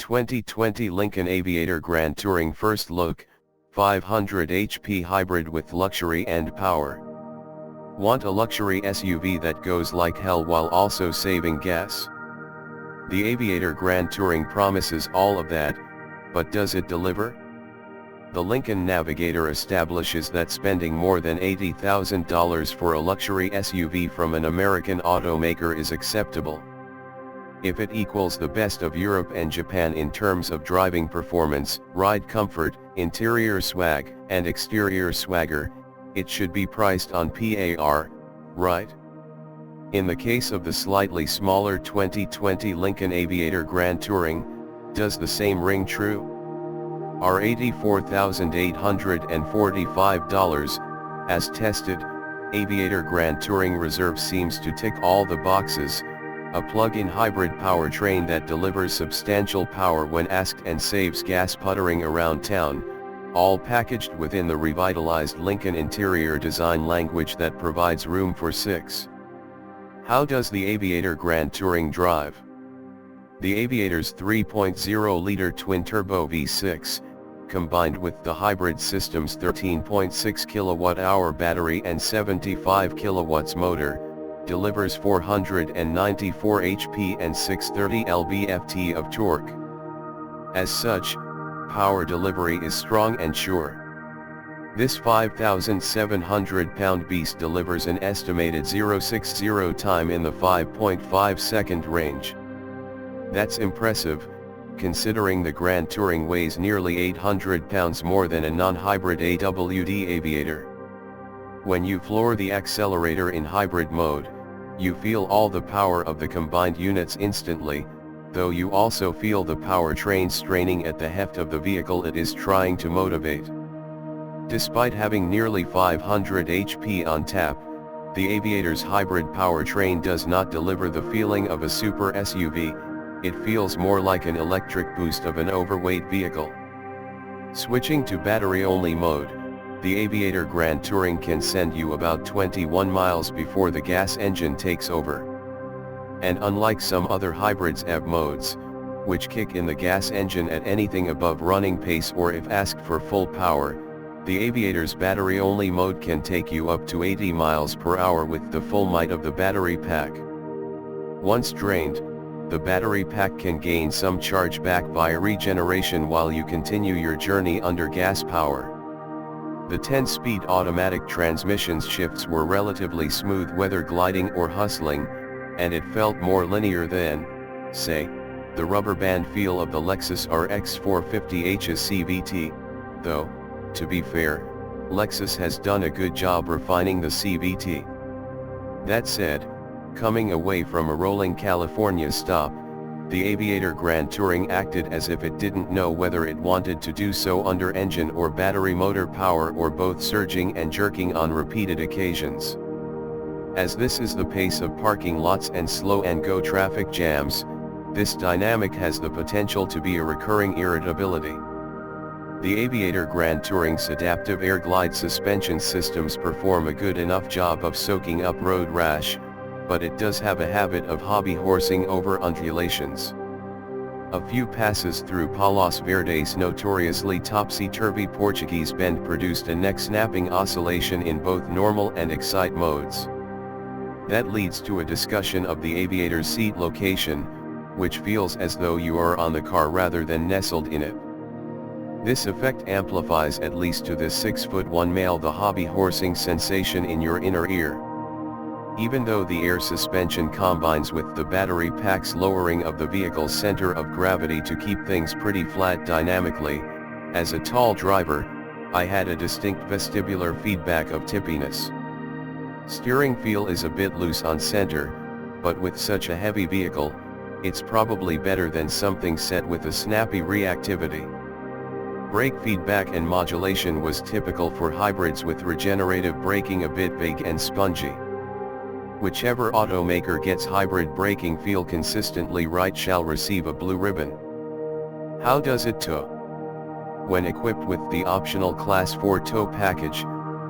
2020 Lincoln Aviator Grand Touring First Look, 500 HP hybrid with luxury and power. Want a luxury SUV that goes like hell while also saving gas? The Aviator Grand Touring promises all of that, but does it deliver? The Lincoln Navigator establishes that spending more than $80,000 for a luxury SUV from an American automaker is acceptable. If it equals the best of Europe and Japan in terms of driving performance, ride comfort, interior swag, and exterior swagger, it should be priced on par, right? In the case of the slightly smaller 2020 Lincoln Aviator Grand Touring, does the same ring true? Are $84,845, as tested, Aviator Grand Touring Reserve seems to tick all the boxes. A plug-in hybrid powertrain that delivers substantial power when asked and saves gas puttering around town, all packaged within the revitalized Lincoln interior design language that provides room for six. How does the Aviator Grand Touring drive? The Aviator's 3.0-liter twin-turbo V6, combined with the hybrid system's 13.6 kWh battery and 75 kW motor, delivers 494 HP and 630 lb-ft of torque. As such, power delivery is strong and sure. This 5,700-pound beast delivers an estimated 0-60 time in the 5.5-second range. That's impressive, considering the Grand Touring weighs nearly 800 pounds more than a non-hybrid AWD Aviator. When you floor the accelerator in hybrid mode, you feel all the power of the combined units instantly, though you also feel the powertrain straining at the heft of the vehicle it is trying to motivate. Despite having nearly 500 HP on tap, the Aviator's hybrid powertrain does not deliver the feeling of a super SUV, it feels more like an electric boost of an overweight vehicle. Switching to battery-only mode, the Aviator Grand Touring can send you about 21 miles before the gas engine takes over. And unlike some other hybrids EV modes, which kick in the gas engine at anything above running pace or if asked for full power, the Aviator's battery-only mode can take you up to 80 miles per hour with the full might of the battery pack. Once drained, the battery pack can gain some charge back via regeneration while you continue your journey under gas power. The 10-speed automatic transmission's shifts were relatively smooth whether gliding or hustling, and it felt more linear than, say, the rubber band feel of the Lexus RX 450h's CVT, though, to be fair, Lexus has done a good job refining the CVT. That said, coming away from a rolling California stop, the Aviator Grand Touring acted as if it didn't know whether it wanted to do so under engine or battery motor power or both surging and jerking on repeated occasions. As this is the pace of parking lots and slow-and-go traffic jams, this dynamic has the potential to be a recurring irritability. The Aviator Grand Touring's adaptive air glide suspension systems perform a good enough job of soaking up road rash, but it does have a habit of hobby horsing over undulations. A few passes through Palos Verdes' notoriously topsy-turvy Portuguese bend produced a neck-snapping oscillation in both normal and excite modes. That leads to a discussion of the Aviator's seat location, which feels as though you are on the car rather than nestled in it. This effect amplifies at least to the 6'1" male the hobby horsing sensation in your inner ear. Even though the air suspension combines with the battery pack's lowering of the vehicle's center of gravity to keep things pretty flat dynamically, as a tall driver, I had a distinct vestibular feedback of tippiness. Steering feel is a bit loose on center, but with such a heavy vehicle, it's probably better than something set with a snappy reactivity. Brake feedback and modulation was typical for hybrids with regenerative braking a bit vague and spongy. Whichever automaker gets hybrid braking feel consistently right shall receive a blue ribbon. How does it tow? When equipped with the optional Class 4 tow package,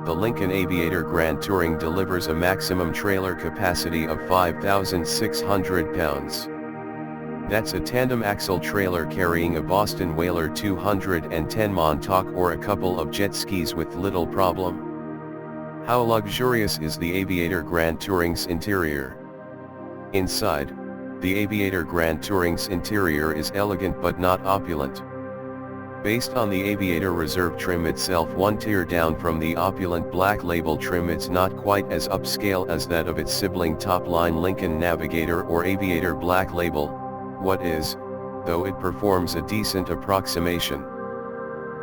the Lincoln Aviator Grand Touring delivers a maximum trailer capacity of 5,600 pounds. That's a tandem axle trailer carrying a Boston Whaler 210 Montauk or a couple of jet skis with little problem. How luxurious is the Aviator Grand Touring's interior? Inside, the Aviator Grand Touring's interior is elegant but not opulent. Based on the Aviator Reserve trim itself, one tier down from the opulent Black Label trim, it's not quite as upscale as that of its sibling top-line Lincoln Navigator or Aviator Black Label. What is, though it performs a decent approximation.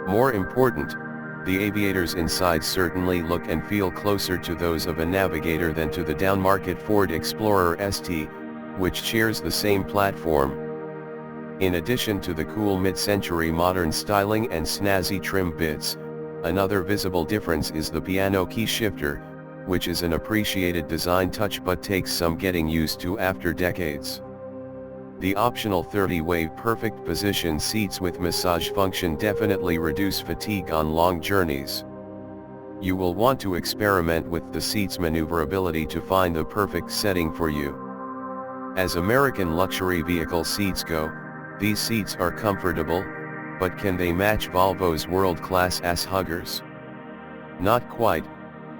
More important, the Aviator's insides certainly look and feel closer to those of a Navigator than to the downmarket Ford Explorer ST, which shares the same platform. In addition to the cool mid-century modern styling and snazzy trim bits, another visible difference is the piano key shifter, which is an appreciated design touch but takes some getting used to after decades. The optional 30-way perfect position seats with massage function definitely reduce fatigue on long journeys. You will want to experiment with the seat's maneuverability to find the perfect setting for you. As American luxury vehicle seats go, these seats are comfortable, but can they match Volvo's world-class ass huggers? Not quite,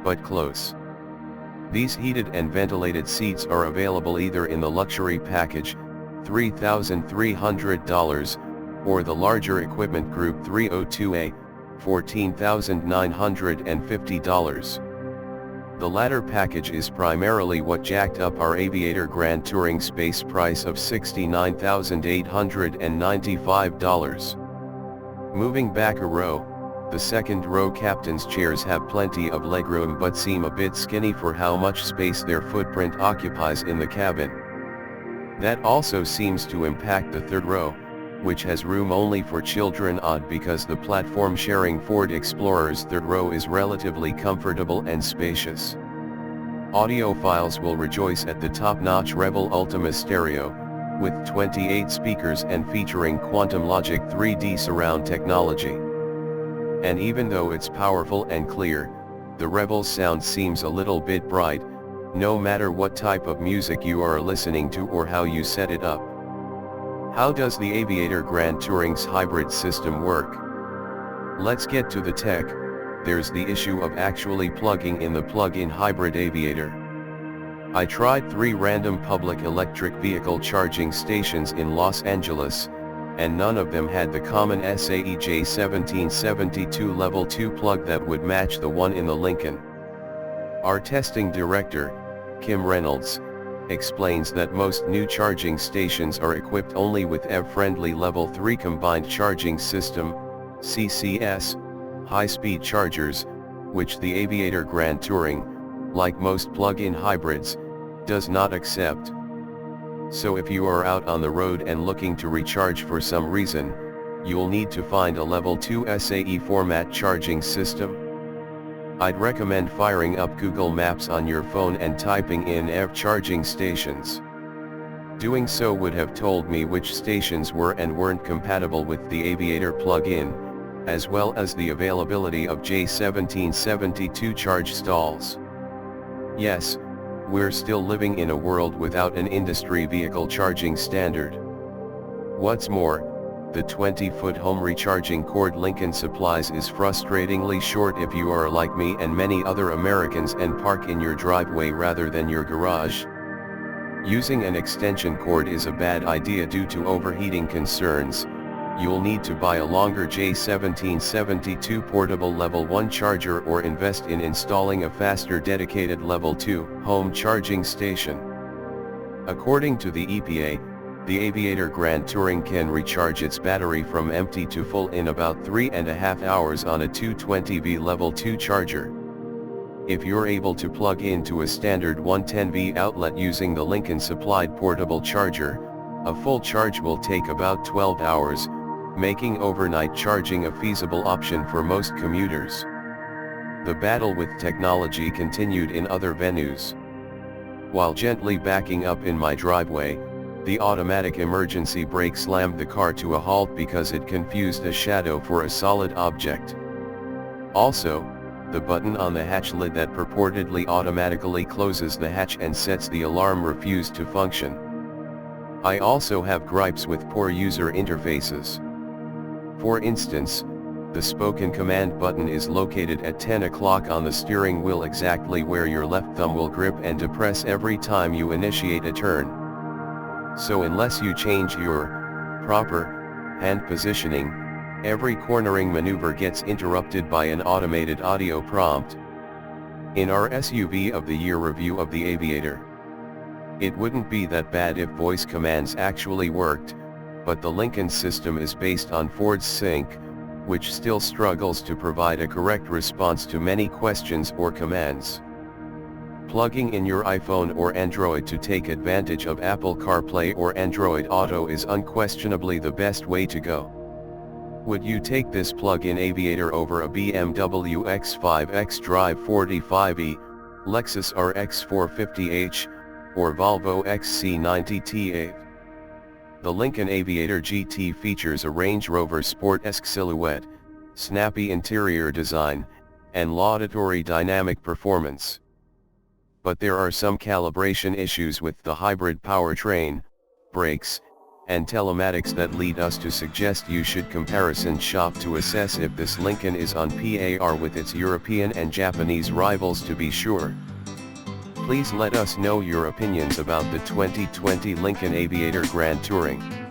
but close. These heated and ventilated seats are available either in the luxury package, $3,300, or the larger equipment group 302A, $14,950. The latter package is primarily what jacked up our Aviator Grand Touring's base price of $69,895. Moving back a row, the second row captain's chairs have plenty of legroom but seem a bit skinny for how much space their footprint occupies in the cabin. That also seems to impact the third row, which has room only for children, odd because the platform-sharing Ford Explorer's third row is relatively comfortable and spacious. Audiophiles will rejoice at the top-notch Rebel Ultima stereo, with 28 speakers and featuring Quantum Logic 3D surround technology. And even though it's powerful and clear, the Rebel's sound seems a little bit bright, no matter what type of music you are listening to or how you set it up. How does the Aviator Grand Touring's hybrid system work? Let's get to the tech. There's the issue of actually plugging in the plug-in hybrid Aviator. I tried 3 random public electric vehicle charging stations in Los Angeles, and none of them had the common SAE J1772 Level 2 plug that would match the one in the Lincoln. Our testing director, Kim Reynolds, explains that most new charging stations are equipped only with EV-friendly Level 3 Combined Charging System, CCS, high-speed chargers, which the Aviator Grand Touring, like most plug-in hybrids, does not accept. So if you are out on the road and looking to recharge for some reason, you'll need to find a Level 2 SAE format charging system. I'd recommend firing up Google Maps on your phone and typing in EV charging stations. Doing so would have told me which stations were and weren't compatible with the Aviator plug-in, as well as the availability of J1772 charge stalls. Yes, we're still living in a world without an industry vehicle charging standard. What's more, the 20-foot home recharging cord Lincoln supplies is frustratingly short if you are like me and many other Americans and park in your driveway rather than your garage. Using an extension cord is a bad idea due to overheating concerns. You'll need to buy a longer J1772 portable Level 1 charger or invest in installing a faster dedicated Level 2 home charging station. According to the EPA, the Aviator Grand Touring can recharge its battery from empty to full in about 3.5 hours on a 220V Level 2 charger. If you're able to plug into a standard 110V outlet using the Lincoln supplied portable charger, a full charge will take about 12 hours, making overnight charging a feasible option for most commuters. The battle with technology continued in other venues. While gently backing up in my driveway, the automatic emergency brake slammed the car to a halt because it confused a shadow for a solid object. Also, the button on the hatch lid that purportedly automatically closes the hatch and sets the alarm refused to function. I also have gripes with poor user interfaces. For instance, the spoken command button is located at 10 o'clock on the steering wheel, exactly where your left thumb will grip and depress every time you initiate a turn. So unless you change your proper hand positioning, every cornering maneuver gets interrupted by an automated audio prompt. In our SUV of the Year review of the Aviator, it wouldn't be that bad if voice commands actually worked, but the Lincoln's system is based on Ford's Sync, which still struggles to provide a correct response to many questions or commands. Plugging in your iPhone or Android to take advantage of Apple CarPlay or Android Auto is unquestionably the best way to go. Would you take this plug-in Aviator over a BMW X5 xDrive 45e, Lexus RX 450h, or Volvo XC90 T8? The Lincoln Aviator GT features a Range Rover Sport-esque silhouette, snappy interior design, and laudatory dynamic performance. But there are some calibration issues with the hybrid powertrain, brakes, and telematics that lead us to suggest you should comparison shop to assess if this Lincoln is on par with its European and Japanese rivals to be sure. Please let us know your opinions about the 2020 Lincoln Aviator Grand Touring.